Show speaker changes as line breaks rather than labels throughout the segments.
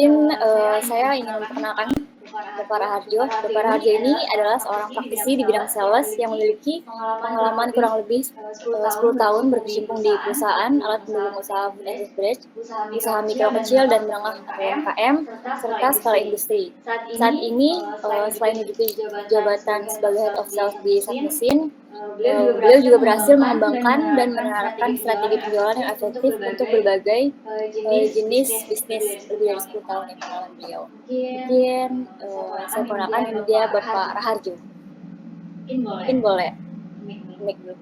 Mungkin saya ingin memperkenalkan Bapak Raharjo. Bapak Raharjo ini adalah seorang praktisi di bidang sales yang memiliki pengalaman kurang lebih 10 tahun berkecimpung di perusahaan alat pendukung usaha food and beverage, usaha mikro kecil dan menengah atau UMKM, serta skala industri. Saat ini, selain menduduki jabatan sebagai Head of Sales di Satmesin, beliau juga berhasil mengembangkan dan menerapkan strategi penjualan yang efektif untuk berbagai jenis bisnis lebih dari 10 tahun yang pengalaman beliau. Mungkin saya perkenalkan ini dia Bapak Raharjo. Mungkin boleh mic dulu.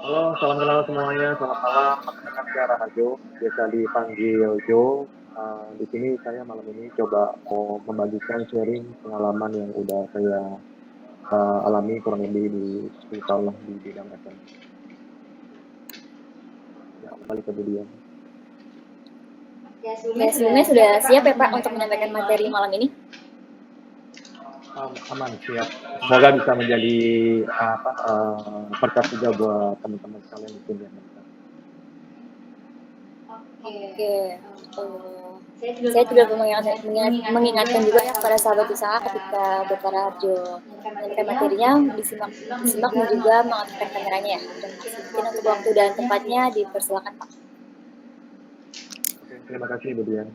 Halo, salam kenal semuanya. Selamat malam. Perkenalkan saya Raharjo, biasa dipanggil Jo. Di sini saya malam ini coba mau membagikan sharing pengalaman yang udah saya alami kurang lebih di 10 tahun lah di bidang FM. Ya, kembali ke video.
Ya, sebelumnya sudah siap ya Pak untuk menyampaikan materi malam ini?
Aman, siap. Semoga bisa menjadi berkat juga buat teman-teman sekalian di sini.
Oke. Saya juga mengingatkan juga ya para sahabat usaha ketika Bapak Raharjo menyampaikan materinya disimak dan juga mengaktifkan kameranya ya. Terima kasih. Mungkin untuk waktu dan tempatnya dipersilakan Pak.
Oke, terima kasih Bu Dian.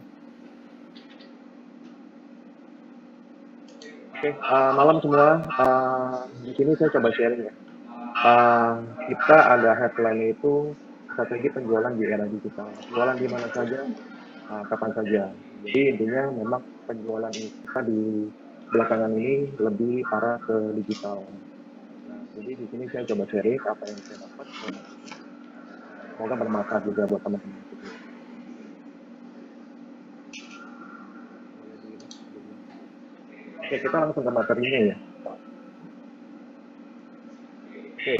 Oke, malam semua. Di sini saya coba sharing ya. Kita ada headline itu strategi penjualan di era digital. Jualan di mana saja, kapan saja. Jadi intinya memang penjualan kita di belakangan ini lebih arah ke digital. Nah, jadi di sini saya coba sharing apa yang saya dapat. Semoga bermanfaat juga buat teman-teman. Oke, kita langsung ke materinya ya. Oke,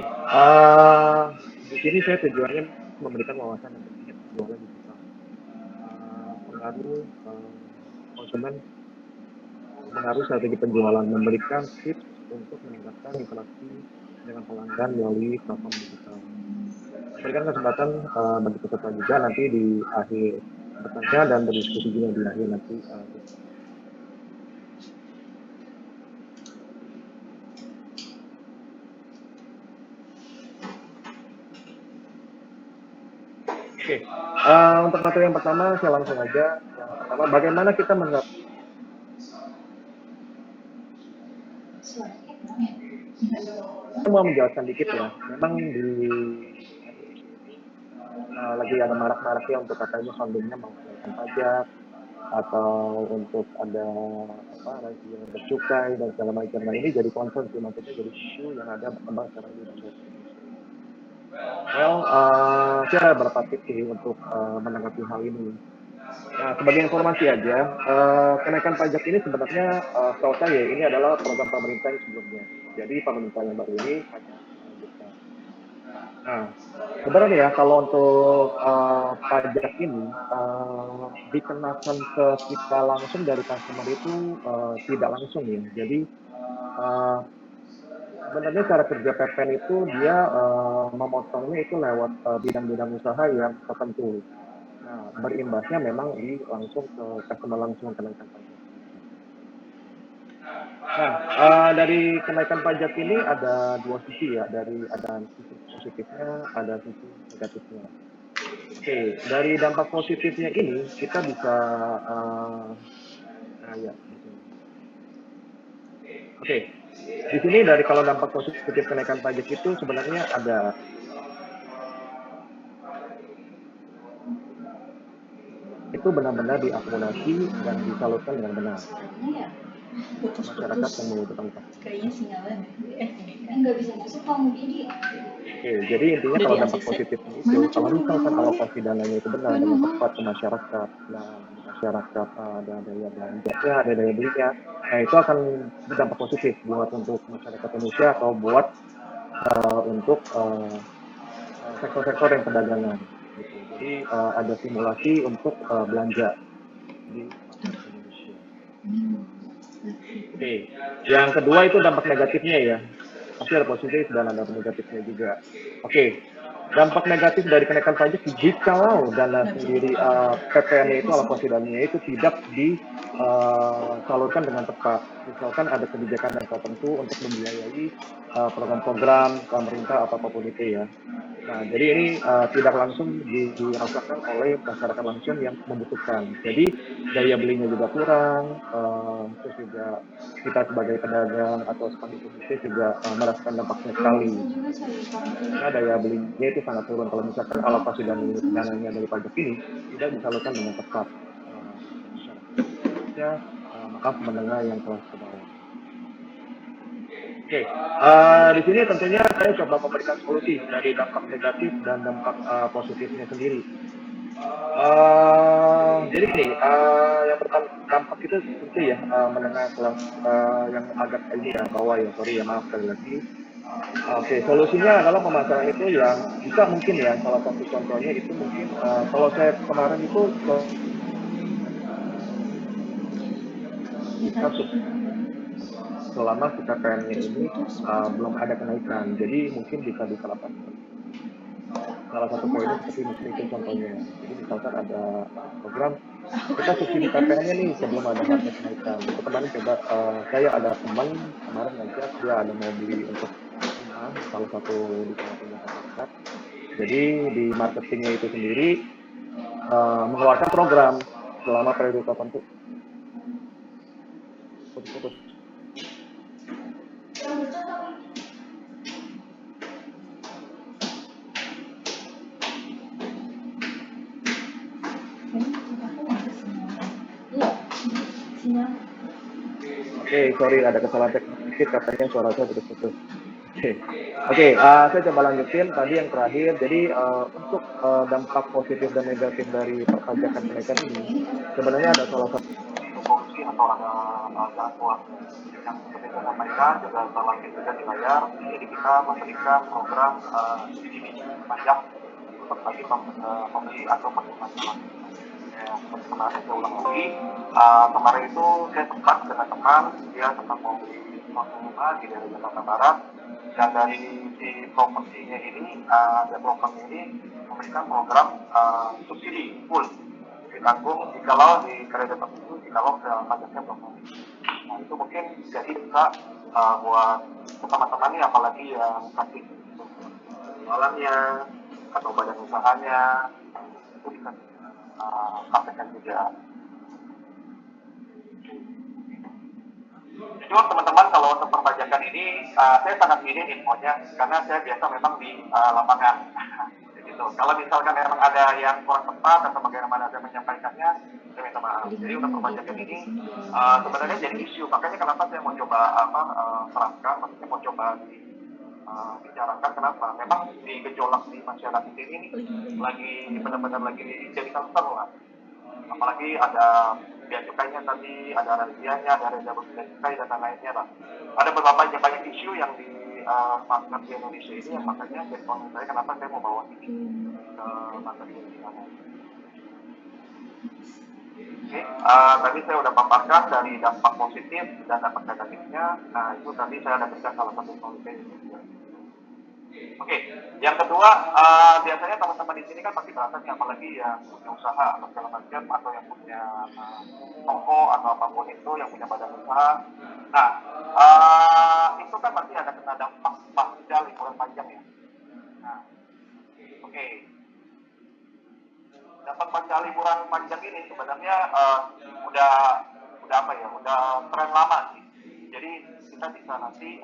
di sini saya tujuannya memberikan wawasan yang terkait penjualan digital. Pengaruh konsumen, pengaruh strategi penjualan, memberikan tips untuk meningkatkan interaksi dengan pelanggan melalui platform digital. Berikan kesempatan bagi peserta juga nanti di akhir bertanya dan berdiskusi juga di akhir nanti. Oke, untuk materi yang pertama saya langsung aja. Yang pertama, bagaimana kita saya mau menjelaskan dikit ya. Memang di lagi ada marak-maraknya untuk katanya fundingnya mau kenaikan pajak atau untuk ada razia bercukai dan segala macam. Nah ini jadi concern sih, maksudnya jadi isu yang ada berkembang sekarang di masyarakat Indonesia. Well, saya ada beberapa tips sih untuk menanggapi hal ini. Nah, sebagai informasi aja, kenaikan pajak ini sebenarnya setahu saya ini adalah program pemerintah yang sebelumnya. Jadi pemerintah yang baru ini hanya melanjutkan. Nah, sebenarnya ya kalau untuk pajak ini dikenakan ke kita langsung dari customer itu tidak langsung ya. Jadi sebenarnya cara kerja PPN itu dia memotongnya itu lewat bidang-bidang usaha yang tertentu. Nah, berimbasnya memang langsung ke customer langsung kenaikan pajak. Nah, dari kenaikan pajak ini ada dua sisi ya, ada sisi positifnya, ada sisi negatifnya. Oke, dari dampak positifnya ini kita bisa Oke, di sini dari kalau dampak positif kenaikan pajak itu sebenarnya ada itu benar-benar diakomodasi dan disalurkan dengan benar masyarakat yang membutuhkan upah.
Kayaknya sinyalnya
nggak bisa masuk kamu gini.
Oke, jadi intinya kalau dampak positifnya itu, kalau misalkan alokasi dananya itu benar dengan tepat ke masyarakat, dan masyarakat ada daya belanjanya, ada daya belinya, nah itu akan berdampak positif buat untuk masyarakat Indonesia atau buat untuk sektor-sektor yang perdagangan. Gitu. Jadi ada simulasi untuk belanja di masyarakat Indonesia. Oke, yang kedua itu dampak negatifnya ya. Pasti ada positif dan ada negatifnya juga. Oke, dampak negatif dari kenaikan pajak jikalau dana sendiri PPN-nya itu alokasi dananya itu tidak disalurkan dengan tepat. Misalkan ada kebijakan yang tertentu untuk membiayai program-program pemerintah atau apapun itu ya. Nah, jadi ini tidak langsung dirasakan oleh masyarakat langsung yang membutuhkan. Jadi daya belinya juga kurang, terus juga kita sebagai pedagang atau spanduk bisnis juga merasakan dampaknya sekali. Karena daya belinya itu sangat turun kalau misalkan alokasi dananya dari pajak ini tidak disalurkan dengan tepat ke masyarakat. Khususnya maaf mendengar yang kelas ke bawah. Oke, di sini tentunya saya coba memberikan solusi dari dampak negatif dan dampak positifnya sendiri. Jadi gini, yang pertama dampak itu tentu ya menengah kelas yang agak ini ya bawah ya, sorry ya maaf sekali lagi. Oke, solusinya adalah pemasaran itu yang bisa mungkin ya salah satu contohnya itu mungkin kalau saya kemarin itu kasus selama si PPN-nya ini belum ada kenaikan, jadi mungkin bisa diterapkan salah satu poinnya seperti mungkin itu contohnya. Jadi misalkan ada program kita subsidi PPN-nya nih sebelum ada harga kenaikan. Itu kemarin coba saya ada teman kemarin ngajak dia ada mau beli untuk rumah salah satu di Kabupaten Jakarta Barat. Jadi di marketingnya itu sendiri mengeluarkan program selama periode tertentu. Putus-putus. Oke, sorry ada kesalahan teknis sedikit katanya suara saya putus-putus. Oke, saya coba lanjutin tadi yang terakhir. Jadi untuk dampak positif dan negatif dari perpajakan kenaikan ini sebenarnya ada salah satu solusi atau ada jalan keluar yang seperti saya sampaikan juga terlangit juga di layar. Jadi kita memberikan program subsidi pajak untuk bagi pembeli atau pengguna. Seperti kemarin saya ulang lagi, kemarin itu saya sempat dengan teman dia sedang mau beli suatu rumah di daerah Jakarta Barat dan dari si propertinya ini developernya ini memberikan program subsidi full ditanggung jikalau di kredit tertentu jikalau pajaknya belum naik. Nah itu mungkin jadi bisa buat teman-teman ini apalagi yang kasih jualannya atau badan usahanya itu bisa sampaikan juga. Jujur teman-teman kalau untuk perpajakan ini saya sangat minim infonya karena saya biasa memang di lapangan. Gitu. Kalau misalkan memang ada yang kurang tepat atau bagaimana saya menyampaikannya, saya minta maaf. Jadi untuk perpajakan ini sebenarnya jadi isu. Makanya kenapa saya mau coba terangkan, maksudnya mau coba bicarakan kenapa? Memang di gejolak di masyarakat ini lagi benar-benar lagi jadi concern lah. Apalagi ada biaya cukainya tadi, ada razzianya, ada resolusi cukai dan lain-lainnya lah. Ada beberapa banyak isu yang di market di Indonesia ini yang makanya jadi konsen saya kenapa saya mau bawa ini ke market di Indonesia. Oke, tadi saya udah paparkan dari dampak positif dan dampak negatifnya. Nah itu tadi saya ada berikan salah satu solusi. Oke, yang kedua biasanya teman-teman di sini kan pasti berasa nih apalagi yang punya usaha atau segala macam atau yang punya toko atau apapun itu yang punya badan usaha. Nah itu kan pasti ada kena dampak pasca liburan panjang ya. Nah, oke. Dampak pasca liburan panjang ini sebenarnya udah apa ya? Udah tren lama sih. Jadi kita bisa nanti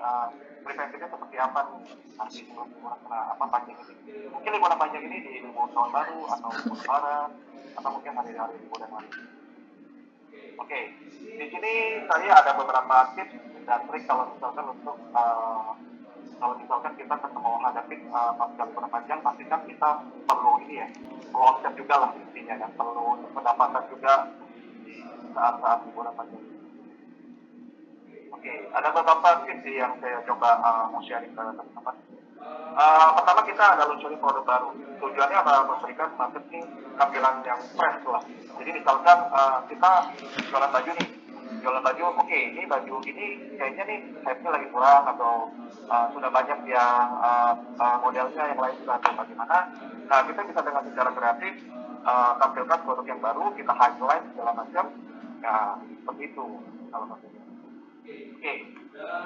preventifnya seperti apa nih nanti sebelum liburan apa panjang ini. Mungkin liburan panjang ini di libur tahun baru atau libur lebaran atau mungkin hari-hari libur yang lain. Oke, di sini saya ada beberapa tips dan trik kalau misalkan untuk kalau misalkan kita mau hadapi pasca liburan panjang, pastikan kita perlu ini ya, perlu omset juga lah intinya kan, perlu pendapatan juga di saat-saat liburan panjang. Oke, ada beberapa tips yang saya coba mau sharing ke teman-teman. Pertama kita ada luncurin produk baru. Tujuannya adalah memberikan marketing tampilan yang fresh lah. Jadi misalkan kita jualan baju nih, jualan baju, oke, ini baju ini kayaknya nih hype-nya lagi kurang atau sudah banyak yang modelnya yang lain juga atau bagaimana. Nah, kita bisa dengan secara kreatif tampilkan produk yang baru, kita highlight segala macam. Nah, seperti itu kalau maksudnya. Oke.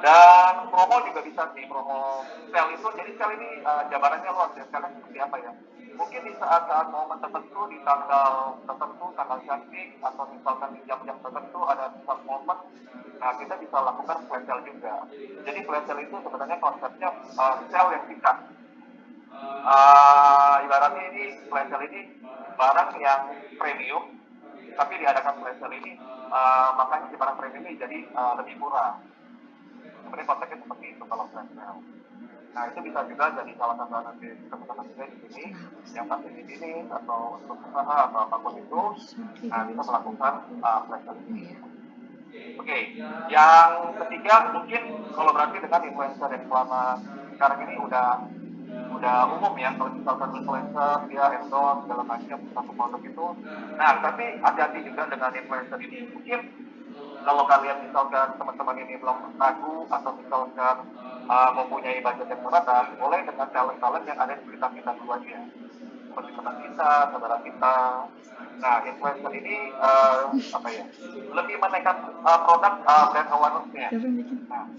Dan promo juga bisa sih, promo sale itu. Jadi sale ini jabarannya luas ya. Sale seperti apa ya? Mungkin di saat-saat momen tertentu, di tanggal tertentu, tanggal cantik, atau misalkan di jam-jam tertentu ada saat momen, nah kita bisa lakukan flash sale juga. Jadi flash sale itu sebenarnya konsepnya sale yang singkat. Ibaratnya ini flash sale ini barang yang premium, tapi diadakan flash sale ini makanya si barang premium ini jadi lebih murah. Sebenarnya konsepnya seperti itu kalau flash sale. Nah, itu bisa juga jadi salah satu nanti teman-teman juga di sini yang pasti di sini atau untuk usaha atau apapun itu, nah bisa melakukan flash sale ini. Oke, yang ketiga mungkin kalau berarti dengan influencer yang selama sekarang ini udah umum ya, kalau misalkan influencer dia endorse segala macam satu produk itu. Nah, tapi hati-hati juga dengan influencer ini. Mungkin kalau kalian misalkan teman-teman ini belum ragu atau misalkan mempunyai budget yang terbatas, boleh dengan talent-talent yang ada di sekitar kita dulu aja, seperti teman kita, saudara kita. Nah, influencer ini apa ya, lebih menaikkan produk brand awareness-nya. Nah,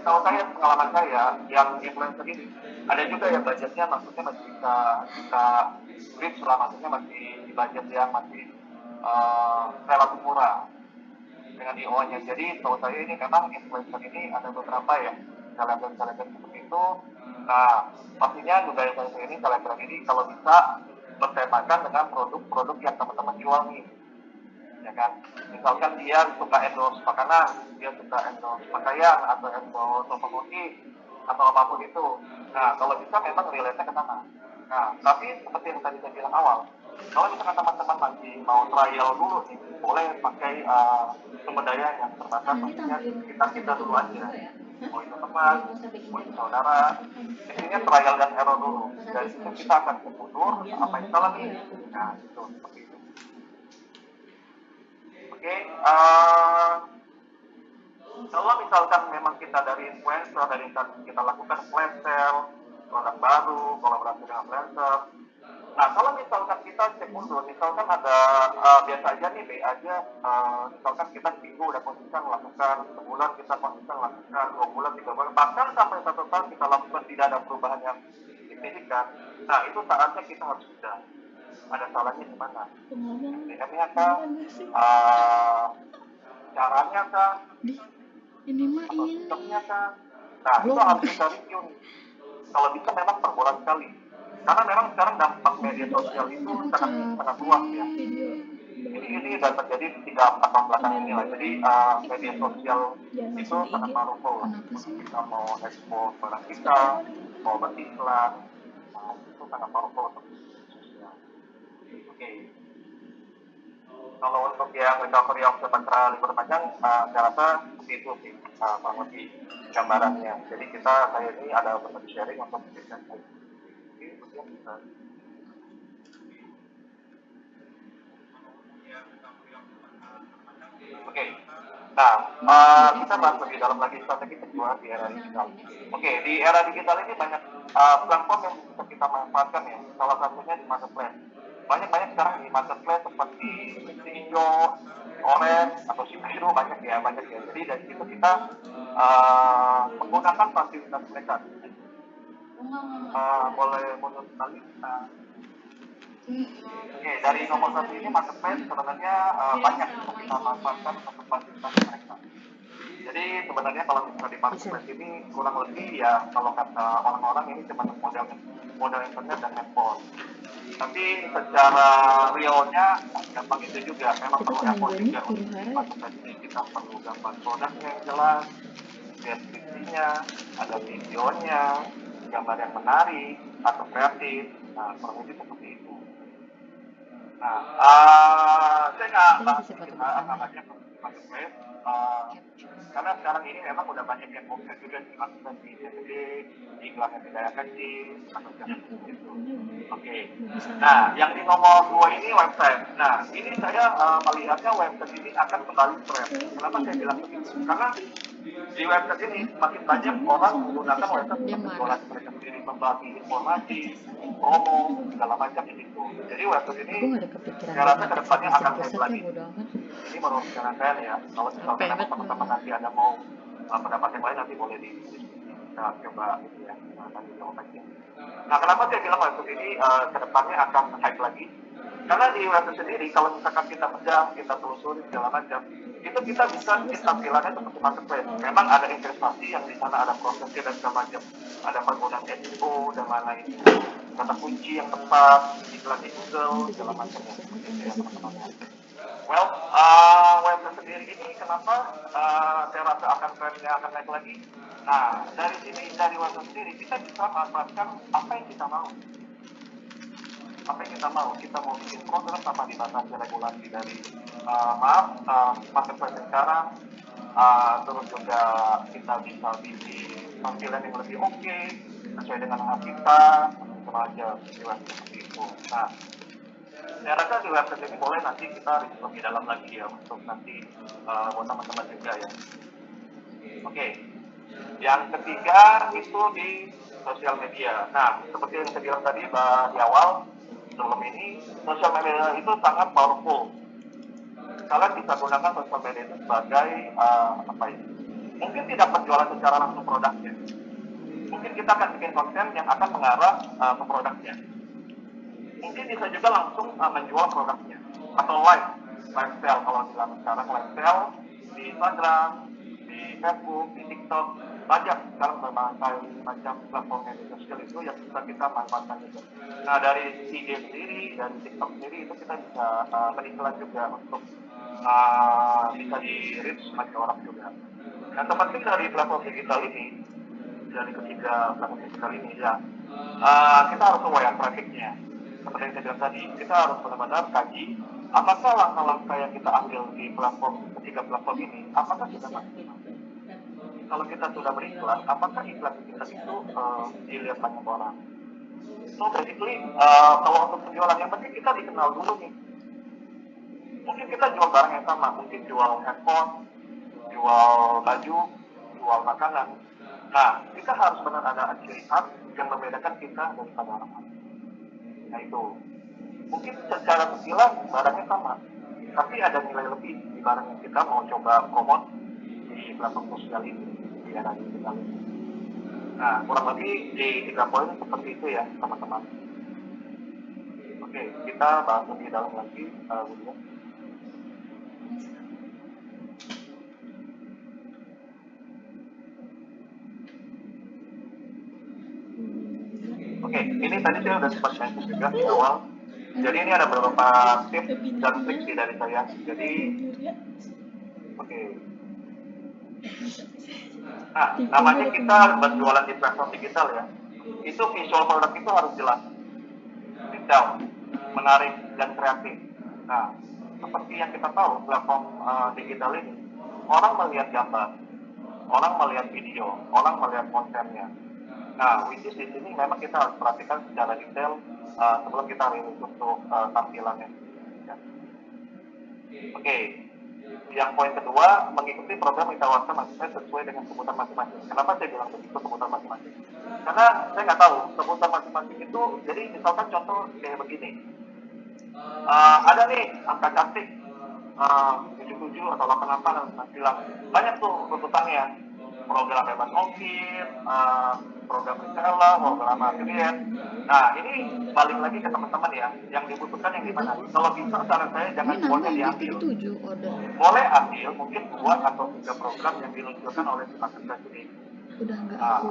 kalau saya pengalaman saya yang influencer ini ada juga yang budgetnya maksudnya masih kita reach lah, maksudnya masih di budget yang masih relatif murah dengan IO-nya. Jadi tahu saya ini memang influencer ini ada beberapa ya selebgram seperti itu. Nah, pastinya juga influencer ini selebgram ini kalau bisa bertemakan dengan produk-produk yang teman-teman jual nih, ya kan. Misalkan dia suka endorse makanan, dia suka endorse pakaian atau endorse otomotif atau apapun itu. Nah, kalau bisa memang relate-nya ke sana. Nah, tapi seperti yang tadi saya bilang awal, kalau misalkan teman-teman masih mau trial dulu nih, boleh pakai sumber daya yang terbatas, maksudnya kita dulu aja. Mau itu teman, mau itu saudara, intinya trial dan error dulu. Dari situ kita akan mundur, apa yang salah nih. Nah, itu seperti itu. Oke, kalau misalkan memang kita dari influencer, dari kita lakukan flash sale, produk baru, kolaborasi dengan influencer. Nah, kalau misalkan kita cek mundur, misalkan ada biasa aja nih, B aja, misalkan kita seminggu udah konsisten lakukan, sebulan kita konsisten lakukan, 2 bulan, 3 bulan, bahkan sampai 1 tahun kita lakukan tidak ada perubahan yang signifikan. Nah, itu saatnya kita harus sudah ada salahnya di mana? SDM-nya kah? Caranya kah? Atau sistemnya kah? Nah, itu harus kita review nih. Kalau bisa memang per bulan sekali. Karena memang sekarang dampak media sosial itu sangat luas ya. Ini sudah terjadi 3-4 tahun belakangan ini lah. Jadi media sosial itu sangat powerful lah. Kita mau ekspor barang kita, mau beriklan, itu sangat powerful untuk sosial. Oke. Kalau untuk yang recovery of pasca libur panjang, saya rasa seperti itu sih, kurang lebih gambarannya. Jadi saya ini ada berbagi sharing untuk memberikan Oke. Nah, kita bahas lebih dalam lagi strategi penjualan di era digital. Oke, di era digital ini banyak platform yang bisa kita manfaatkan ya. Salah satunya di marketplace. Banyak sekarang di marketplace seperti si hijau, orange, atau si biru banyak ya. Jadi dari situ kita menggunakan fasilitas mereka. Boleh mundur sekali. Oke, dari nomor 1 ini marketplace sebenarnya banyak untuk kita manfaatkan untuk fasilitas mereka. Jadi sebenarnya kalau misalnya di marketplace ini kurang lebih ya kalau kata orang-orang ini cuma modal internet dan handphone. Tapi secara realnya gampang itu juga, memang perlu effort juga untuk marketplace ini. Kita perlu gambar produknya yang jelas, deskripsinya, ada videonya, gambar yang menarik atau kreatif. Nah, kurang lebih seperti itu. Nah, saya nggak bahas kita akan aja marketplace. Karena sekarang ini memang udah banyak yang option juga di marketplace di CCD, di iklan yang tidak kecil, atau jangan itu. Oke. Nah, yang di nomor 2 ini website. Nah, ini saya melihatnya website ini akan kembali tren. Kenapa saya bilang begitu? Karena di website ini makin banyak orang menggunakan website untuk berjualan mereka sendiri, membagi informasi, promo, segala macam itu. Jadi website ini saya rasa kedepannya akan naik lagi. Ini menurut pandangan saya ya. Kalau misalkan teman-teman nanti ada mau pendapat yang lain nanti boleh kita coba itu ya. Nanti coba aja. Nah, kenapa saya bilang website ini kedepannya akan naik lagi? Karena di website sendiri, kalau misalkan kita pegang, kita telusuri segala macam, itu kita bisa bikin tampilannya seperti marketplace. Memang ada investasi yang di sana ada prosesnya dan segala macam, ada penggunaan SEO dan lain-lain, kata kunci yang tepat, iklan di Google segala macamnya. Ya, teman-teman. Well, website sendiri ini kenapa saya rasa akan trennya akan naik lagi? Nah, dari sini, dari website sendiri, kita bisa manfaatkan apa yang kita mau. Apa yang kita mau? Kita mau bikin program tanpa dibatasi regulasi dari marketplace sekarang, terus juga kita bisa bikin tampilan yang lebih oke, sesuai dengan hak kita, aja di website seperti itu. Nah, saya rasa di website ini boleh nanti kita lebih dalam lagi ya untuk nanti buat teman-teman juga ya. Oke. Yang ketiga itu di sosial media. Nah, seperti yang saya bilang tadi di awal sebelum ini, sosial media itu sangat powerful. Kalian bisa gunakan sosial media itu sebagai apa ya? Mungkin tidak penjualan secara langsung produknya. Mungkin kita akan bikin konten yang akan mengarah ke produknya. Mungkin bisa juga langsung menjual produknya atau lifestyle kalau bilang sekarang lifestyle di Instagram, di Facebook, di TikTok, banyak sekarang berbagai macam platform media sosial itu yang bisa kita manfaatkan juga. Nah, dari IG sendiri, dari TikTok sendiri itu kita bisa beriklan juga untuk bisa di reach banyak orang juga. Nah, terpenting dari platform digital ini, dari ketiga platform digital ini ya, kita harus aware trafficnya. Seperti yang saya bilang tadi, kita harus benar-benar kaji apakah langkah-langkah yang kita ambil di ketiga platform ini, apakah sudah maksimal. Kalau kita sudah beriklan, apakah iklan kita itu dilihat banyak orang? So basically, kalau untuk penjualan yang penting kita dikenal dulu nih. Mungkin kita jual barang yang sama, mungkin jual handphone, jual baju, jual makanan. Nah, kita harus benar ada ciri khas yang membedakan kita daripada orang lain. Nah itu, mungkin secara sekilas barangnya sama, tapi ada nilai lebih di barang yang kita mau coba promote di platform sosial ini, di era digital ini. Nah, kurang lebih di 3 poin seperti itu ya, teman-teman. Oke, kita bahas lebih dalam lagi, William. Oke, ini tadi saya udah sempat mention juga di awal. Jadi ini ada beberapa tips dan trik dari saya. Jadi, oke. Nah, namanya kita berjualan di platform digital ya. Itu visual produk itu harus jelas, detail, menarik dan kreatif. Nah, seperti yang kita tahu platform digital ini, orang melihat gambar, orang melihat video, orang melihat kontennya. Nah, which is di sini memang kita harus perhatikan secara detail sebelum kita rilis untuk tampilannya. Ya. Oke. Yang poin kedua, mengikuti program ditawarkan maksudnya sesuai dengan kebutuhan masing-masing. Kenapa saya bilang begitu kebutuhan masing-masing? Karena saya nggak tahu kebutuhan masing-masing itu. Jadi misalkan contoh kayak begini, ada nih angka cantik 77 atau 88 dan bilang banyak tuh tuntutannya, program bebas ongkir, program reseller, program affiliate. Nah, ini balik lagi ke teman-teman ya, yang dibutuhkan yang gimana? Kalau bisa saran saya jangan semuanya diambil. Boleh ambil mungkin 2 atau 3 program yang diluncurkan oleh si marketplace ini.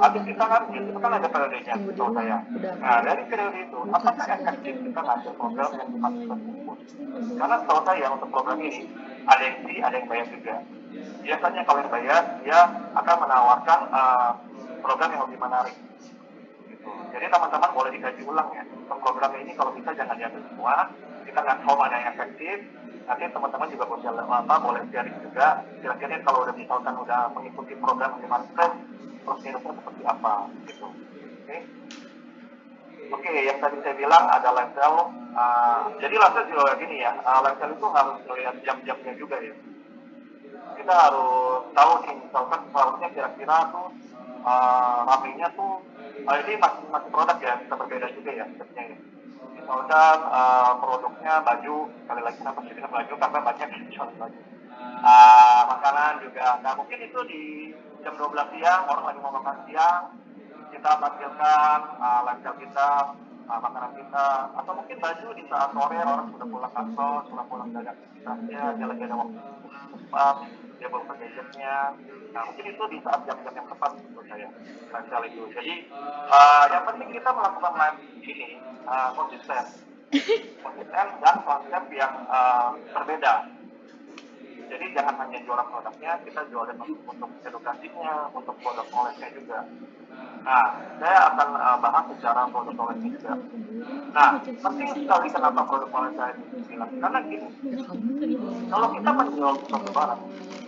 Habis kita ngambil, itu kan ada periodenya, tahu saya. Nah, dari periode itu, apakah efektif kita ngambil program yang dimaksudkan tersebut? Karena tahu saya untuk program ini, ada yang free, ada yang bayar juga. Biasanya kalau yang bayar, dia akan menawarkan program yang lebih menarik. Gitu. Jadi teman-teman boleh dikaji ulang ya. Untuk program ini kalau bisa jangan diambil semua, kita nggak tahu mana yang efektif, nanti teman-teman juga boleh sharing juga kira-kira kalau udah misalkan udah mengikuti program di marketplace prosedurnya seperti apa gitu. Oke, yang tadi saya bilang ada live sale. Jadi live sale juga gini ya, live sale itu harus melihat jam-jamnya juga ya. Kita harus tahu nih, misalkan seharusnya kira-kira tuh ramenya tuh, ini masing-masing produk ya, bisa berbeda juga ya sebenarnya ya. Misalkan produknya baju, sekali lagi kenapa sih dengan baju, karena banyak yang jual baju. Makanan juga, nah mungkin itu di jam 12 siang, orang lagi mau makan siang, kita tampilkan lifestyle kita, makanan kita, atau mungkin baju di saat sore orang sudah pulang kantor, sudah pulang dari aktivitasnya, dia lagi ada waktu cepat, dia bawa gadgetnya. Nah mungkin itu di saat jam-jam yang tepat menurut saya lifestyle itu. Jadi yang penting kita melakukan live ini konsisten dan konsep yang berbeda. Jadi jangan hanya jualan produknya, kita jualan untuk edukasinya, untuk produk knowledge-nya juga. Nah, saya akan bahas secara produk knowledge-nya juga. Nah, penting sekali kenapa produk knowledge saya dibilang. Karena gini, kalau kita menjual suatu barang,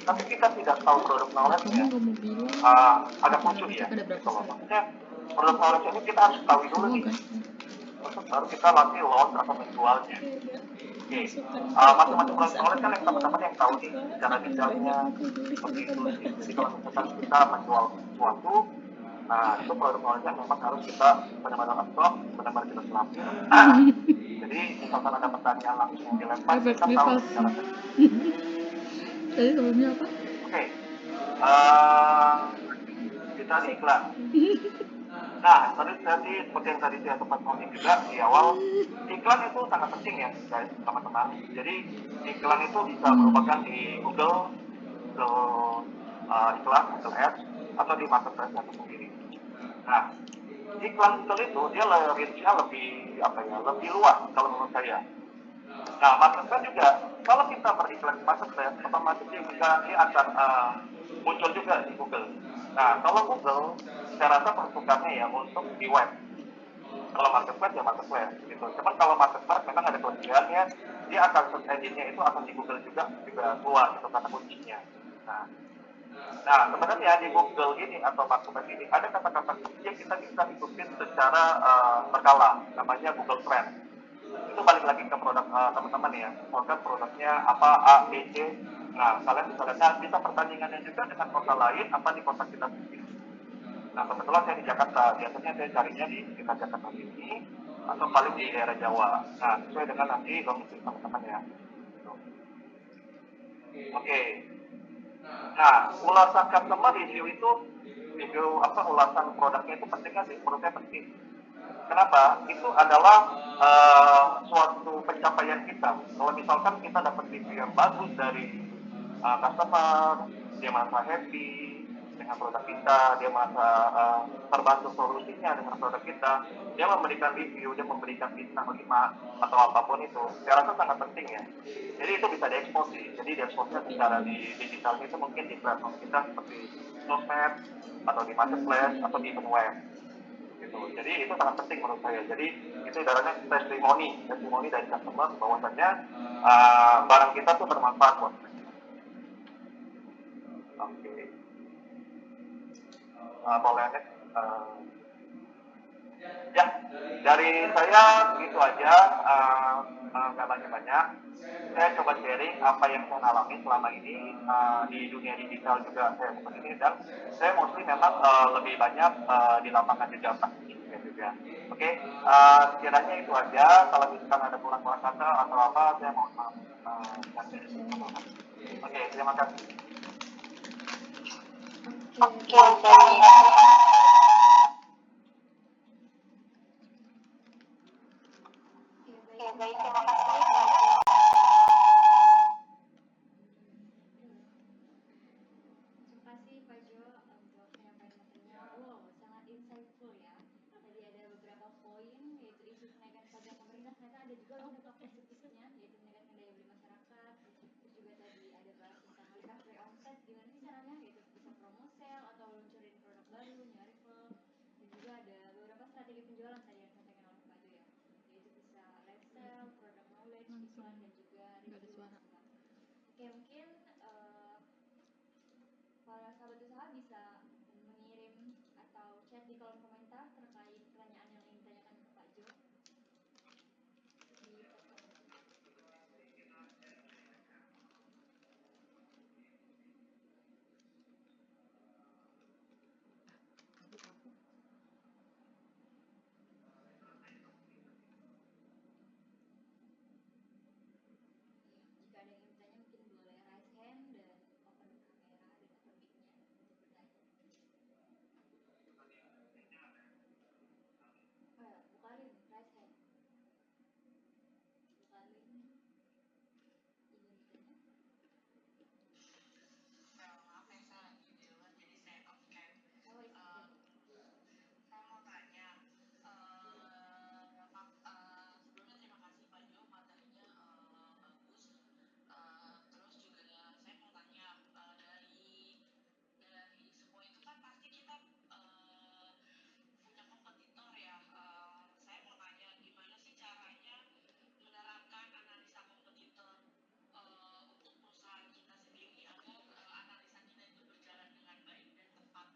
tapi kita tidak tahu produk knowledge-nya, agak muncul ya. Kalau maksudnya, produk knowledge ini kita harus tahu dulu nih. Untuk baru kita latih launch atau menjualnya. Oke, masing-masing produk knowledge kan yang teman-teman yang tahu nih cara detailnya seperti itu. Jadi kalau misalkan kita menjual sesuatu, nah itu produk knowledge yang memang harus kita benar-benar absorb, benar-benar kita selami. Jadi misalkan ada pertanyaan langsung yang dilempar, kita tahu cara.
Tadi sebelumnya apa?
Oke, kita di iklan. Nah, tadi seperti yang tadi saya sempat ngomongin juga di awal, iklan itu sangat penting ya, guys, teman-teman. Jadi iklan itu bisa merupakan di Google iklan, Google Ads, atau di marketplace itu sendiri. Nah, iklan Google itu dia range-nya lebih luas kalau menurut saya. Nah, marketplace juga, kalau kita beriklan di marketplace, otomatis juga dia akan muncul juga di Google. Nah, kalau Google, saya rasa peruntukannya ya untuk di web. Kalau marketplace ya marketplace gitu. Cuman kalau marketplace memang ada kelebihannya, dia akan search engine-nya itu akan di Google juga keluar gitu kata kuncinya. Nah, sebenarnya di Google ini atau marketplace ini ada kata-kata kunci yang kita bisa ikutin secara berkala, namanya Google Trend. Itu balik lagi ke produk teman-teman ya. Misalkan produknya apa A, B, C. Nah, kalian bisa lihat, bisa pertandingannya juga dengan kota lain apa di kota kita sendiri. Nah, kebetulan saya di Jakarta, biasanya saya carinya di sekitar Jakarta ini atau paling di daerah Jawa. Nah, sesuai dengan nanti domisili teman-teman ya. Oke. Nah, ulasan customer review itu ulasan produknya itu penting kan sih? Menurut saya penting. Kenapa? Itu adalah suatu pencapaian kita. Kalau misalkan kita dapat review yang bagus dari customer, dia merasa happy dengan produk kita, dia merasa terbantu solusinya dengan produk kita, dia memberikan review, dia memberikan bintang 5 atau apapun itu, saya rasa sangat penting ya. Jadi itu bisa diekspos sih. Jadi dieksposnya secara di digitalnya itu mungkin di platform kita seperti sosmed atau di marketplace atau di web. Gitu. Jadi itu sangat penting menurut saya. Jadi itu ibaratnya testimoni dari customer bahwasannya barang kita tuh bermanfaat buat mereka. Oke. Boleh ya, dari saya gitu aja, nggak banyak-banyak. Saya coba sharing apa yang saya alami selama ini di dunia digital juga saya bukan ini, dan saya mostly memang lebih banyak di lapangan juga praktiknya juga. Oke, sekiranya itu aja. Kalau misalkan ada kurang-kurang kata atau apa, saya mohon maaf. Oke, terima kasih.
Oke, baik. Baik, terima kasih.
Terima kasih Pak Jo untuk penyampaian materinya. Wow, sangat insightful ya. Tadi ada beberapa poin, yaitu isu kenaikan pajak pemerintah. Ternyata ada juga dampak positifnya, yaitu meningkatkan daya beli masyarakat. Terus juga tadi ada bahas tentang melihat free omset, gimana sih caranya, yaitu bisa promo sale atau luncurin produk baru, new arrival. Dan juga ada beberapa strategi penjualan tadi yang disampaikan oleh Pak Jo ya, yaitu bisa live sale, product knowledge, iklan, dan juga review. Oke, mungkin para sahabat usaha bisa mengirim atau chat di kolom komentar terkait pertanyaan yang ingin ditanyakan ke Pak Jo di platform. Jika ada yang ingin bertanya mungkin boleh raise hand dan open kamera dan open mic-nya untuk bertanya. Bukalin, raise hand. Bukalin ingin bertanya.
Maaf ya, saya lagi di luar jadi saya off cam.
Oh,
Saya mau tanya, sebelumnya terima kasih Pak Jo, materinya bagus. Terus juga saya mau tanya, dari semua itu kan pasti kita punya kompetitor ya. Saya mau tanya gimana sih caranya menerapkan analisa kompetitor untuk perusahaan kita sendiri agar analisa kita itu berjalan dengan baik dan tepat.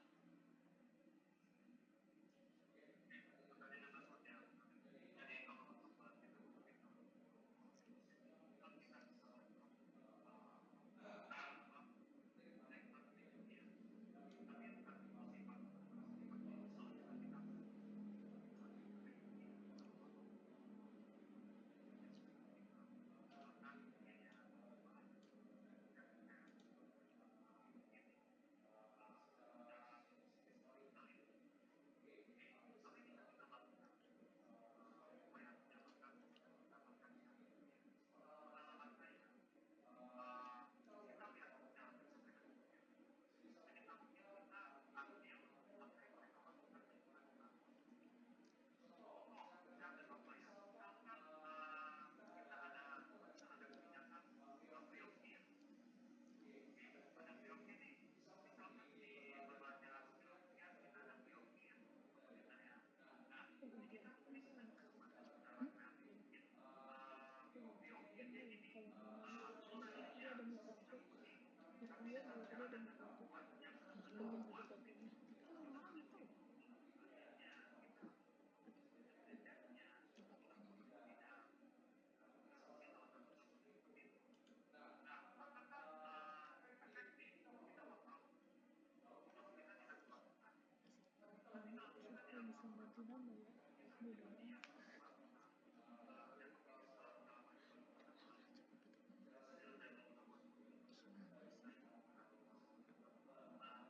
Jadi kalau untuk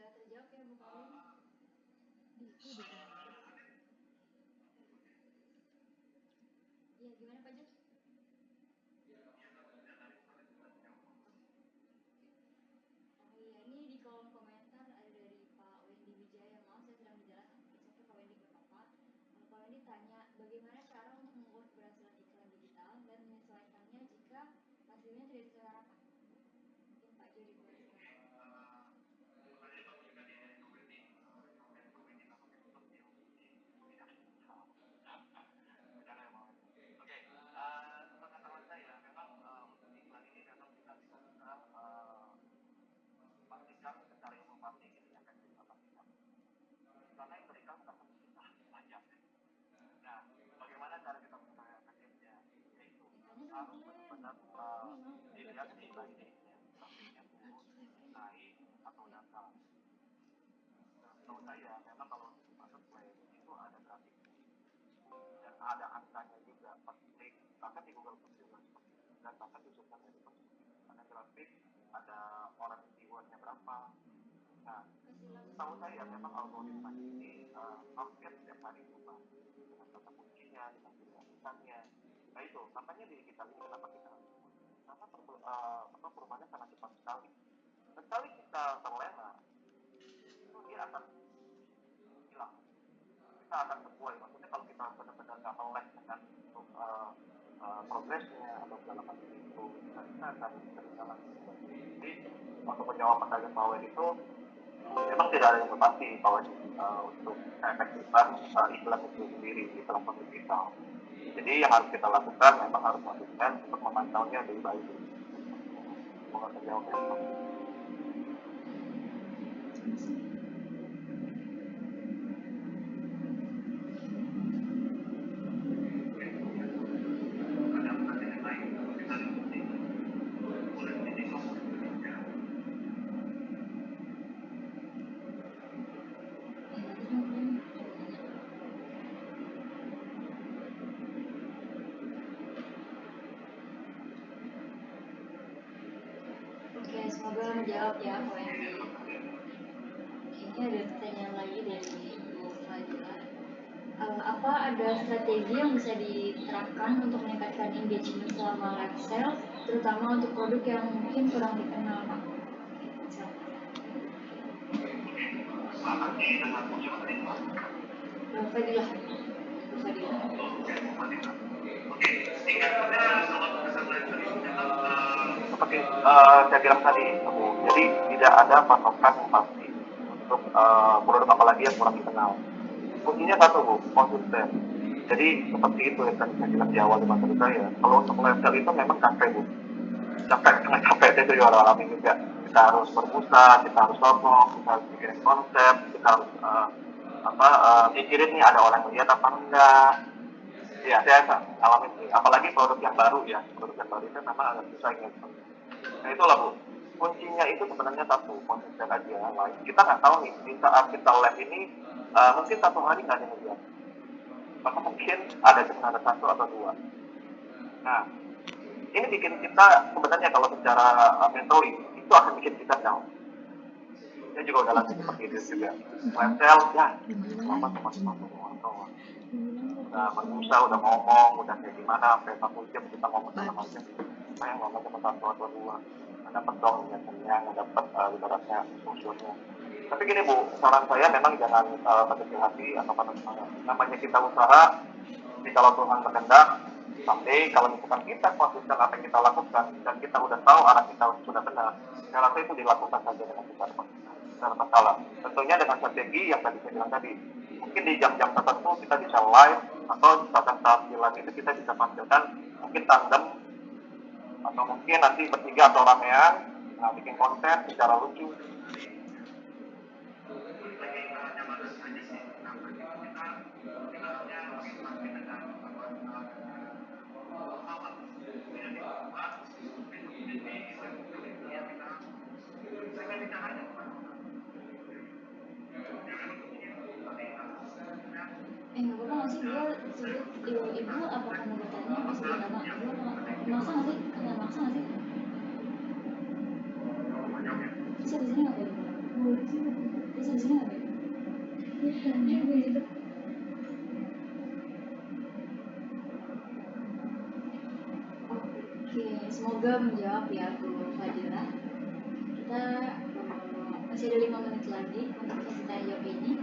sudah terjawab ya Bu Kalin? Iya, gimana Pak Jo? Oh iya, ini di kolom komentar ada dari Pak Wendy Wijaya. Maaf saya sedang berjalan. Oke Pak Wendy berapa? Pak Wendy tanya, bagaimana cara untuk mengukur keberhasilan iklan digital dan menyesuaikannya jika hasilnya tidak sesuai harapan? Mungkin Pak Jo dijelaskan.
Oke, pengetahuan saya
karena yang terikat sama kita pajak. Nah, bagaimana cara kita mempercayakan dia? Yaitu harus benar-benar dilihat nih baiknya, grafiknya turun, naik atau datar. Nah, setahu saya memang kalau di marketplace itu ada grafik dan ada angkanya juga pas klik, bahkan di Google Photos juga seperti itu, dan bahkan di sosial media pun seperti itu. Ada grafik, ada orang keywordnya berapa. Nah, setahu saya memang algoritma ini hampir setiap hari berubah dengan kata kuncinya, dengan pilihan-pilihannya. Nah itu, makanya di kita ini kenapa kita harus ikut? Karena perubahannya sangat cepat sekali. Sekali kita terlena, itu dia akan hilang. Kita akan terbuai. Maksudnya kalau kita benar-benar nggak melek dengan untuk progresnya atau segala macam itu, kita akan berjalan. Jadi untuk menjawab pertanyaan Pak Wen itu memang tidak ada yang pasti bahwa untuk efektifan iklan itu sendiri di telepon digital. Jadi yang harus kita lakukan memang harus konsisten untuk memantaunya lebih baik. Semoga terjawab ya.
Oke, semoga menjawab ya Pak Wendy. Ini ada pertanyaan lagi dari Bu Fadila. Apa ada strategi yang bisa diterapkan untuk meningkatkan engagement selama live sale, terutama untuk produk yang mungkin kurang dikenal? Bu Fadila.
Seperti saya bilang tadi, Bu, jadi tidak ada patokan yang pasti untuk produk apalagi yang kurang dikenal. Kuncinya satu, Bu, konsisten. Jadi seperti itu yang tadi saya bilang di awal di materi saya. Kalau untuk live sale itu memang capek, Bu. Capek itu juga alami juga. Kita harus berbusa, kita harus ngomong, kita harus bikin konsep, kita harus mikirin nih ada orang lihat apa enggak. Ya, saya ngalamin sih. Apalagi produk yang baru ya. Produk yang baru itu memang agak susah gitu. Nah itulah, Bu. Kuncinya itu sebenarnya satu, konsisten aja. Lain. Kita nggak tahu nih, di saat kita live ini, mungkin satu hari nggak ada yang lihat. Maka mungkin ada cuma ada satu atau dua. Nah, ini bikin kita sebenarnya kalau secara mentally, itu akan bikin kita down. Saya juga udah latih seperti itu juga. Live sale, ya, selama cuma 50 orang doang. Udah berusaha, udah ngomong, udah kayak gimana, sampai 1 jam kita ngomong sama macam. Saya ngomong cuma 1 atau 2, dapat dong biasanya, dapat ibaratnya exposure-nya. Tapi gini, Bu, saran saya memang jangan berkecil hati atau panas semangat. Namanya kita usaha, jadi kalau Tuhan berkehendak, sampai kalau misalkan kita konsisten apa yang kita lakukan dan kita udah tahu arah kita sudah benar, saya rasa itu dilakukan saja dengan secara masalah. Tentunya dengan strategi yang tadi saya bilang tadi. Mungkin di jam-jam tertentu kita bisa live atau saat bilang itu kita bisa tampilkan mungkin tandem atau mungkin nanti bertiga atau ramean, bikin konten secara lucu.
Nggak apa-apa nggak sih dia sebut ibu apa kamu bertanya apa sebut nama ibu apa maksa nggak sih nggak maksa nggak sih bisa di sini nggak bisa di sini nggak Oke, semoga menjawab ya Bu Fadila. Kita masih ada 5 menit lagi untuk sesi tanya jawab ini.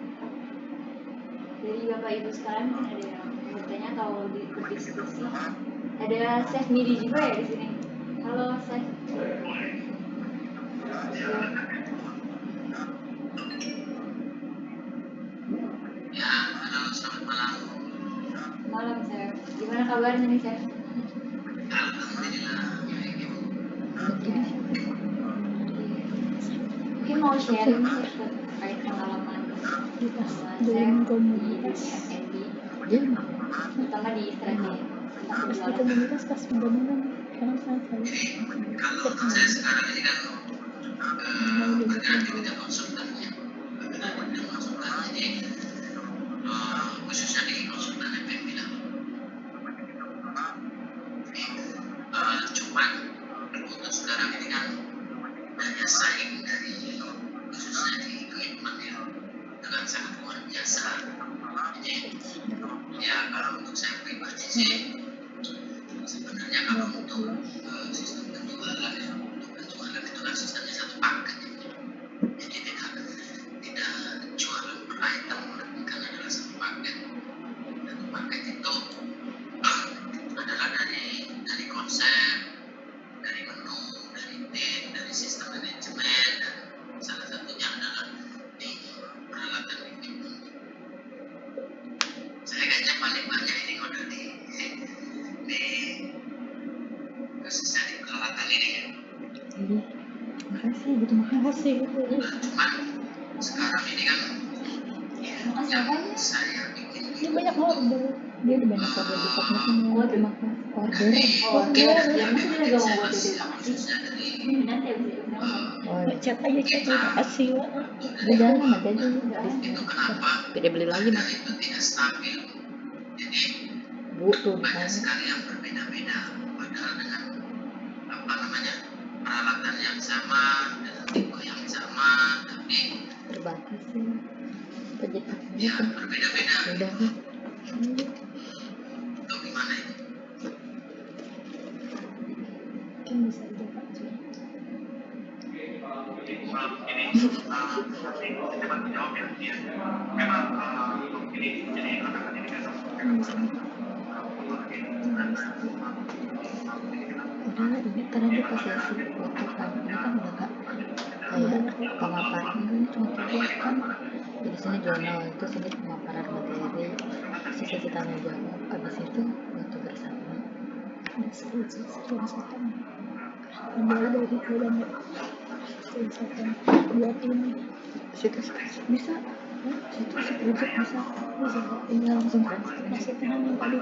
Dari Bapak Ibu sekalian mungkin ada yang bertanya atau berdiskusi. Ada Chef Midi juga ya di sini. Halo Chef.
Ya, halo, selamat malam.
Malam Chef. Gimana kabarnya nih Chef?
Alhamdulillah.
Mungkin mau sharing Chef terkait pengalaman
di pas
konsep
join komunitas
F&B
dia
terutama di strategi tentang
pas di
penjualan.
komunitas pas mana sekarang saya tahu
Kalau saya sekarang ini kan
mau jadi
bergerak di
kelompok
bidang konsultan ya, bergerak di bidang konsultan. Jadi khususnya di konsultan F&B lah. Cuman untuk sekarang ini kan banyak saing dari khususnya di equipment ya, itu kan sangat luar biasa. Jadi ya kalau untuk saya pribadi sih sebenarnya kalau untuk sistem penjualan ya, untuk penjualan itu kan sistemnya satu paket ya. Jadi tidak jualan per item, kan adalah satu paket. Dan paket itu adalah dari konsep, dari menu, dari tim, dari sistem manajemen, dan salah satunya adalah di peralatan equipment. Saya kayaknya paling banyak ini udah di khususnya di peralatan ini ya.
jadi makasih gitu makasih
Cuman sekarang ini kan
Makasih
yang
apa ya?
saya bikin
dia banyak order dia ada banyak order di submission
Oh, terima
order
Oh, dia masih juga mau buat jadi makasih.
khususnya dari
Ini nanti abis itu kenapa?
oh chat aja makasih Wak. Udah jalan aja dulu
itu kenapa
dia beli lagi
harga
mas
itu tidak stabil. Jadi
bu tuh
banyak sekali yang berbeda-beda padahal dengan apa namanya peralatan yang sama dengan tipe yang sama tapi
terbatas sih pejetak
ya berbeda-beda.
udah kan
Itu gimana itu?
kan bisa aja Pak Ju.
cepat menjawab ya. Memang ini jadi rekan ini kan
kan bisa udah ini karena dia posisi waktu kan ini kan udah gak kayak pemaparan ini cuma tiga kan jadi sini jurnal itu sini pemaparan materi sisi tanya jawab abis itu waktu bersama diskusi screenshotan ambil dari bulan screenshotan buat ini situ bisa situ screenshot bisa ini langsung kan maksudnya yang tadi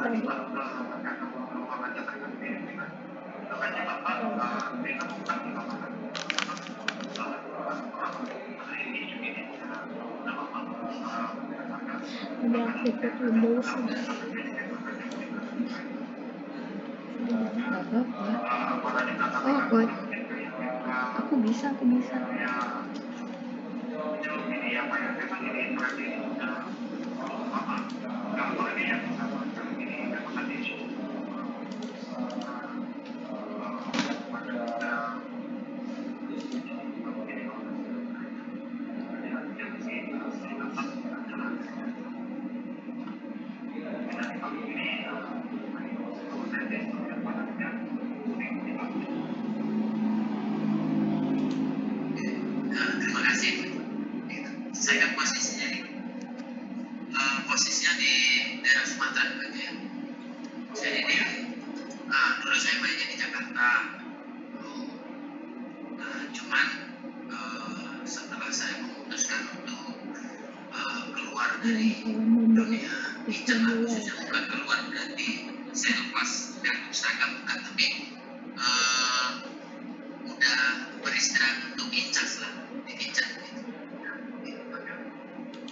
ada aktifkan Windows nggak apa-apa aku bisa
Terima kasih. Saya kan posisinya di daerah Sumatera gitu ya. Saya ini dulu saya mainnya di Jakarta. Cuman setelah saya memutuskan untuk keluar dari dunia hijab, khususnya bukan keluar berarti saya lepas dari seragam bukan, tapi udah beristirahat untuk incas lah, di hijab gitu.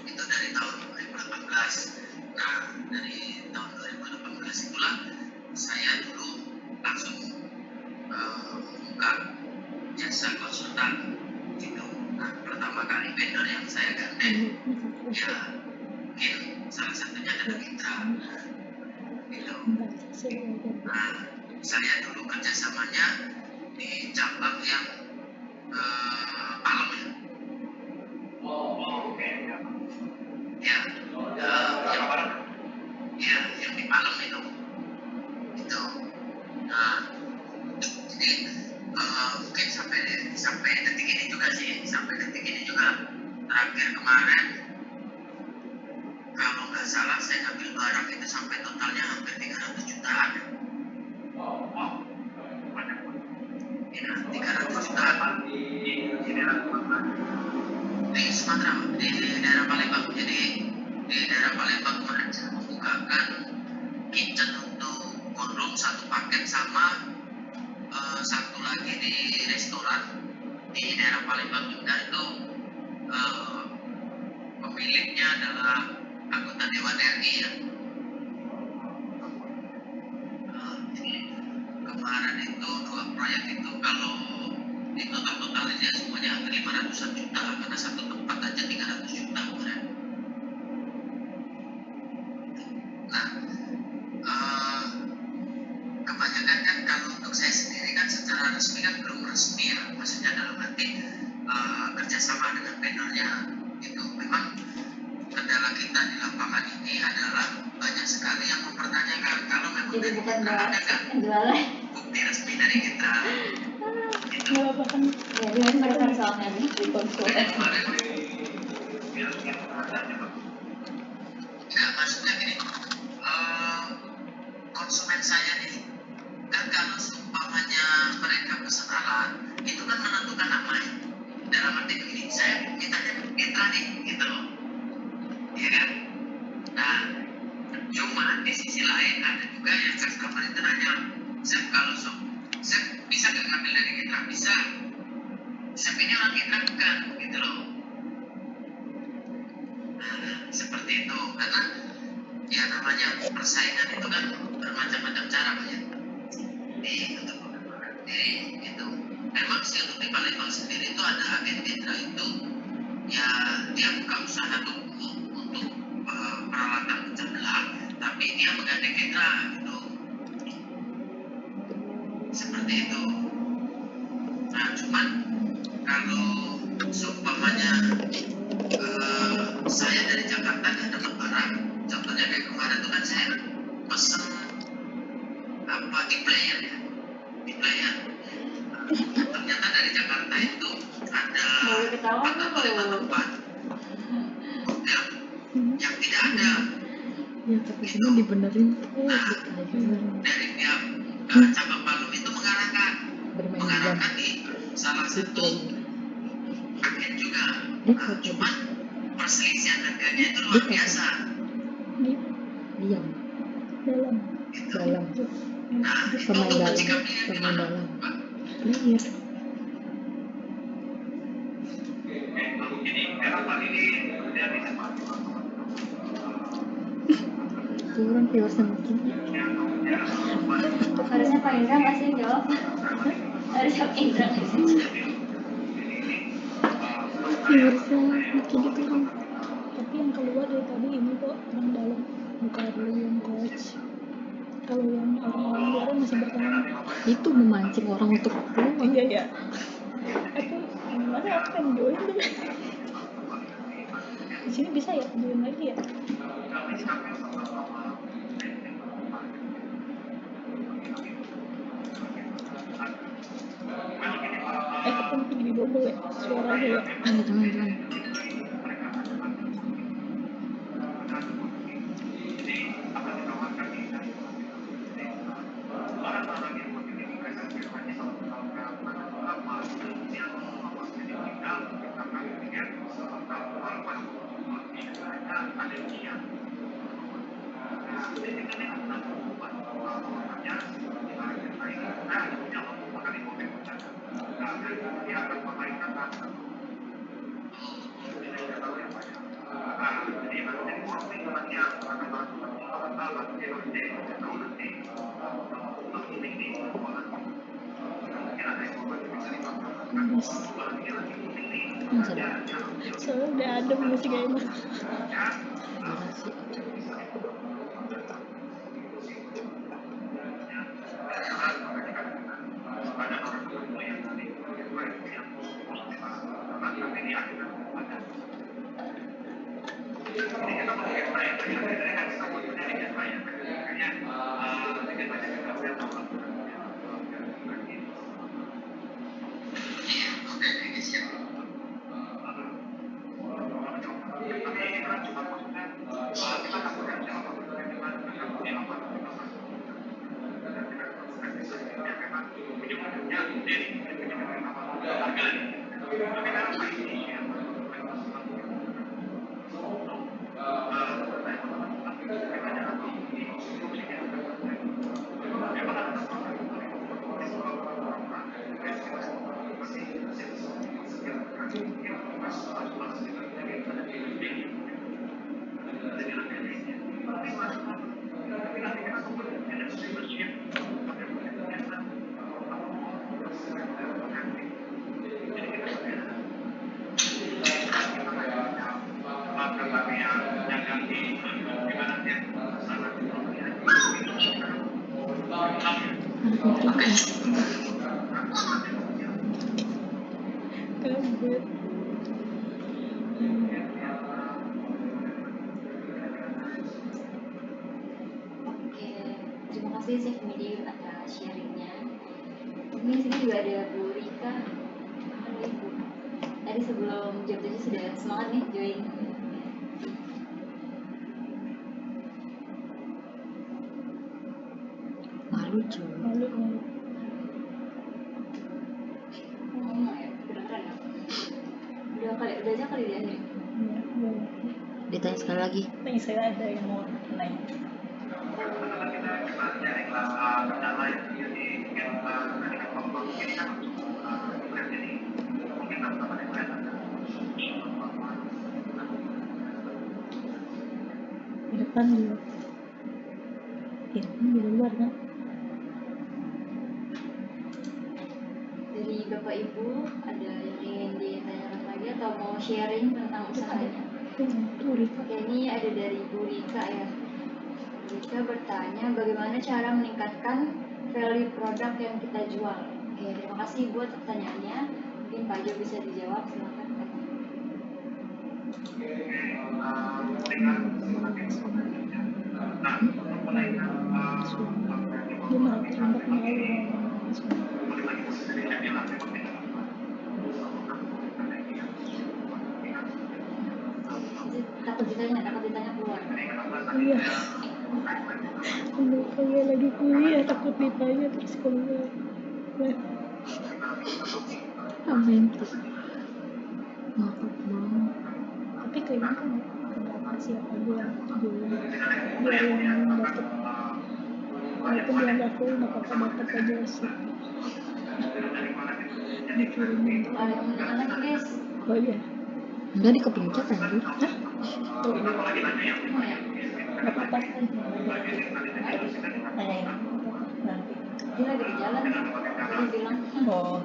Itu dari tahun 2018. Nah, dari tahun 2018 itulah saya dulu langsung membuka jasa konsultan gitu. Nah, pertama kali vendor yang saya gandeng ya mungkin salah satunya adalah Mitra gitu. Nah, saya dulu kerjasamanya di cabang yang Palem ya. Yang di Palem itu. Nah, jadi mungkin sampai detik ini juga terakhir kemarin kalau nggak salah saya ngambil barang itu sampai totalnya hampir 300 jutaan. Ya, 300 jutaan di Sumatera, di daerah Palembang. Jadi kan kitchen untuk ballroom satu paket sama satu lagi di restoran di daerah Palembang juga itu pemiliknya adalah anggota Dewan RI ya. Jadi kemarin itu 2 proyek itu kalau di totalnya semuanya hampir 500-an juta karena satu tempat aja 300 juta kemarin. Nah, kebanyakan kan kalau untuk saya sendiri kan secara resmi kan belum resmi ya, maksudnya dalam arti kerjasama dengan vendornya itu. Memang kendala kita di lapangan ini adalah banyak sekali yang mempertanyakan kalau memang
Jadi
dari
bukan
Mitra ada nggak
jualan.
bukti resmi dari Mitra gitu.
Nggak apa-apa kan. Ya, dia mereka soalnya nih di konsulen.
Kemarin nggak, maksudnya gini, konsumen saya nih kan kalau seumpamanya mereka pesan alat itu kan menentukan nama ya. Dalam arti begini, saya mintanya Mitra nih gitu loh, iya kan? Nah, cuma di sisi lain ada juga yang customer itu nanya, Chef kalau Chef bisa nggak ngambil dari Mitra? Bisa. Chef ini orang Mitra bukan gitu loh. Nah, seperti itu karena ya namanya persaingan itu kan bermacam-macam cara Pak ya. Jadi itu memang sih untuk di Palembang sendiri itu ada agen Mitra itu ya dia buka usaha toko untuk peralatan pecah belah, tapi dia menggandeng Mitra gitu, seperti itu. Nah cuman kalau seumpamanya saya dari Jakarta nggak dapat barang, contohnya kayak kemarin tuh kan saya pesen apa e-player ya, e-player. Ternyata dari Jakarta itu ada 4 atau 5 tempat hotel yang tidak ada.
Ya tapi ini dibenerin.
Nah, dari pihak cabang Palem itu mengarahkan di salah satu agen juga. Nah, cuman perselisihan harganya itu luar biasa.
Diam.
Gitu.
Dalam.
Nah, itu
Pemain dalam.
mencikapinya
Pemain
gimana,
dalam.
Pak?
Player. Turun viewersnya makin.
Harusnya Pak Indra nggak sih jawab? Harusnya Pak Indra nggak sih jawab?
Viewersnya makin diturun.
Tapi yang keluar dari tadi ini kok orang dalam, bukan lu yang coach. Kalau yang orang-orang luar masih bertahan.
Itu memancing orang untuk keluar.
Iya ya. Aku gimana aku pengen join deh. Di sini bisa ya join lagi ya? Tapi mungkin jadi double ya suaranya ya.
Jangan.
Soalnya udah adem masih gak enak. Kaget.
Oke, terima kasih Chef Midi atas sharingnya. Ini sini juga ada Bu Rika. Halo Ibu. Tadi sebelum jam 7 sudah semangat nih join.
Malu cuy.
Malu.
Ya, keren ya. Udah aja kali dia nih.
Ya, boleh.
Ditanya sekali lagi.
Nih saya ada yang mau nanya. Di depan dulu. Di depan di luar kan?
Dari Bapak Ibu ada yang ingin ditanyakan lagi atau mau sharing tentang usahanya?
Tuh, Rika.
Oke, ini ada dari Bu Rika ya. Bu Rika bertanya bagaimana cara meningkatkan value produk yang kita jual. Oke, terima kasih buat pertanyaannya. Mungkin Pak Jo bisa dijawab, silakan Pak.
Gimana cara untuk malu suami?
Takut ditanya keluar.
Iya. Aduh, saya lagi kuliah takut ditanya terus keluar.
Amin tuh. Ngakak banget.
Tapi kayaknya kan kenapa siapa aja yang jual biar yang dapat walaupun dia nggak full nggak apa-apa dapat aja sih dikirimin tuh.
Ada yang mau nanya guys?
Oh iya.
Enggak dikepencet anjir.
Hah? Oh iya.
Mau ya?
Nggak apa-apa kan nanyain nanti.
Dia lagi di jalan nih. Tadi bilang.
Oh.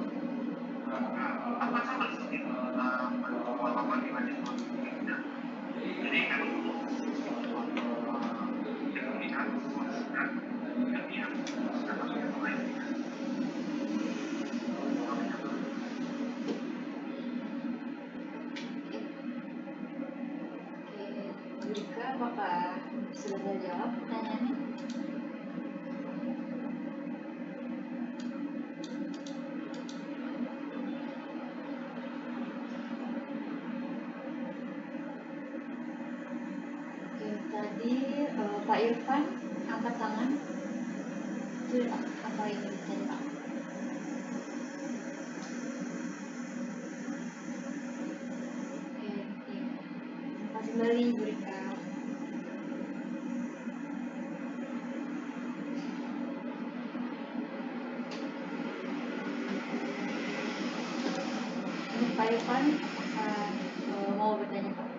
Oke, Bu Rika apakah sudah terjawab pertanyaannya? Oke, tadi Pak Irfan angkat tangan. Itu apa yang ditanya Pak? Oke, iya. Terima kasih kembali Bu Rika. Ini Pak Irfan mau bertanya Pak.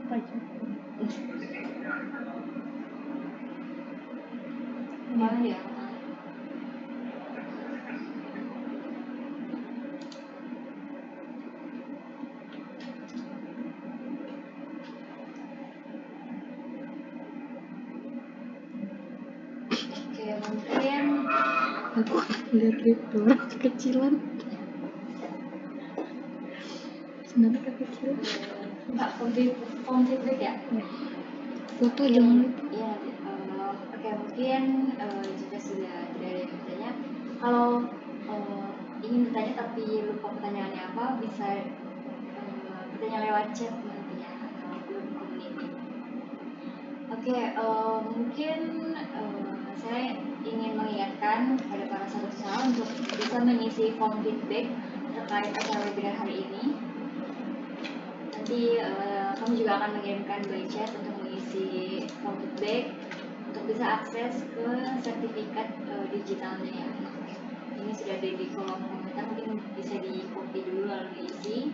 Apa aja?
Mana ya? Oke, mungkin
Aku lihat itu kekecilan. Sebenarnya kekecilan.
Pak form feedback ya?
Foto jangan lupa.
Iya, oke mungkin jika sudah tidak ada yang bertanya, kalau ingin bertanya tapi lupa pertanyaannya apa, bisa bertanya lewat chat nanti ya atau grup community. Oke, mungkin saya ingin mengingatkan kepada para sahabat usaha untuk bisa mengisi form feedback terkait acara webinar hari ini. Nanti kami juga akan mengirimkan by chat untuk mengisi form feedback untuk bisa akses ke sertifikat digitalnya ya. Ini sudah ada di kolom komentar, mungkin bisa di copy dulu lalu diisi.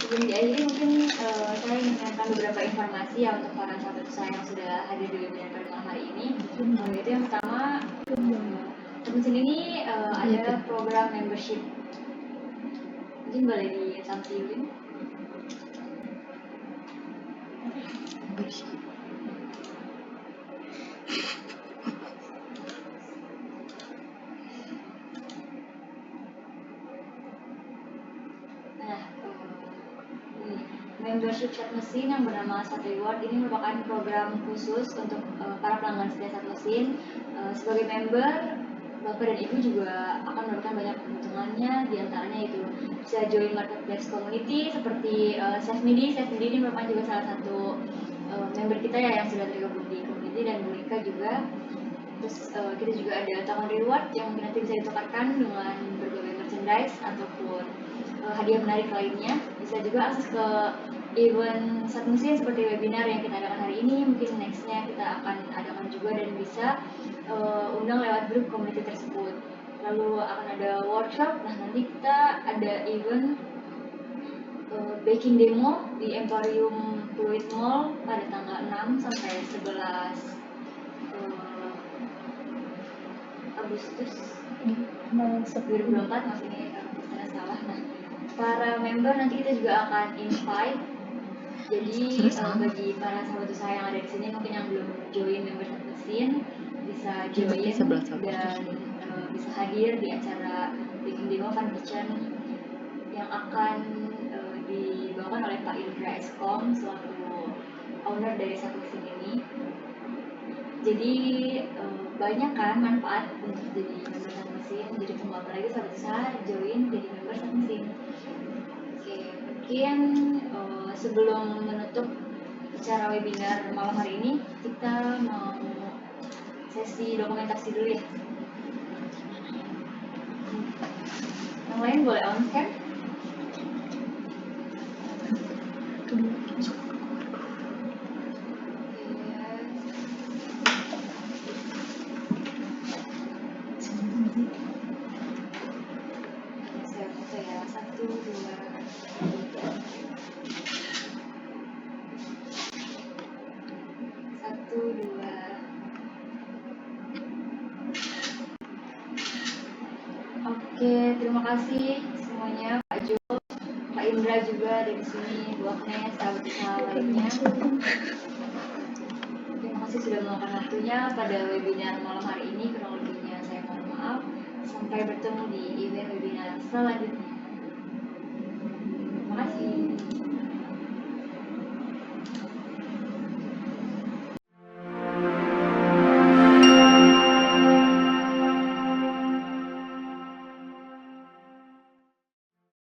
Sebelum diakhiri mungkin saya ingin menyampaikan beberapa informasi ya untuk para sahabat usaha yang sudah hadir di webinar pada malam hari ini. Itu yang pertama, teman sini ini ada program membership mungkin boleh ditampilin. Nah, ini membership chat mesin yang bernama Sat Reward ini merupakan program khusus untuk para pelanggan setia Sat Mesin. Sebagai member, Bapak dan Ibu juga akan mendapatkan banyak keuntungannya, diantaranya itu bisa join marketplace community seperti Save Midi. Save Midi ini merupakan juga salah satu member kita ya yang sudah tergabung di community, dan Bu Rika juga. Terus kita juga ada token reward yang nanti bisa ditukarkan dengan berbagai merchandise ataupun hadiah menarik lainnya. Bisa juga akses ke event Sat Mesin seperti webinar yang kita adakan hari ini. Mungkin nextnya kita akan adakan juga, dan bisa undang lewat grup community tersebut. Lalu akan ada workshop. Nah, nanti kita ada event baking demo di Emporium Fluid Mall pada tanggal 6 sampai 11 Agustus 2024, maksudnya kalau tidak salah. Nah, para member nanti kita juga akan invite. Jadi bagi para sahabat usaha yang ada di sini mungkin yang belum join member Sat Mesin bisa join dan bisa hadir di acara baking demo Fun Kitchen yang akan dibawakan oleh Pak Indra Eskom selaku owner dari Sat Mesin ini. Jadi banyak kan manfaat untuk jadi member Sat Mesin. Jadi tunggu apa lagi sahabat usaha, join jadi member Sat Mesin. Oke, mungkin sebelum menutup acara webinar malam hari ini, kita mau sesi dokumentasi dulu ya. Yang lain boleh on cam. Saya foto ya, 1, 2, 3. 1, 2. Oke, terima kasih semuanya, Pak Jo, Pak Indra juga dari sini, Bu Agnes, sahabat usaha lainnya. Terima kasih sudah meluangkan waktunya pada webinar malam hari ini. Kurang lebihnya saya mohon maaf. Sampai bertemu di event webinar selanjutnya.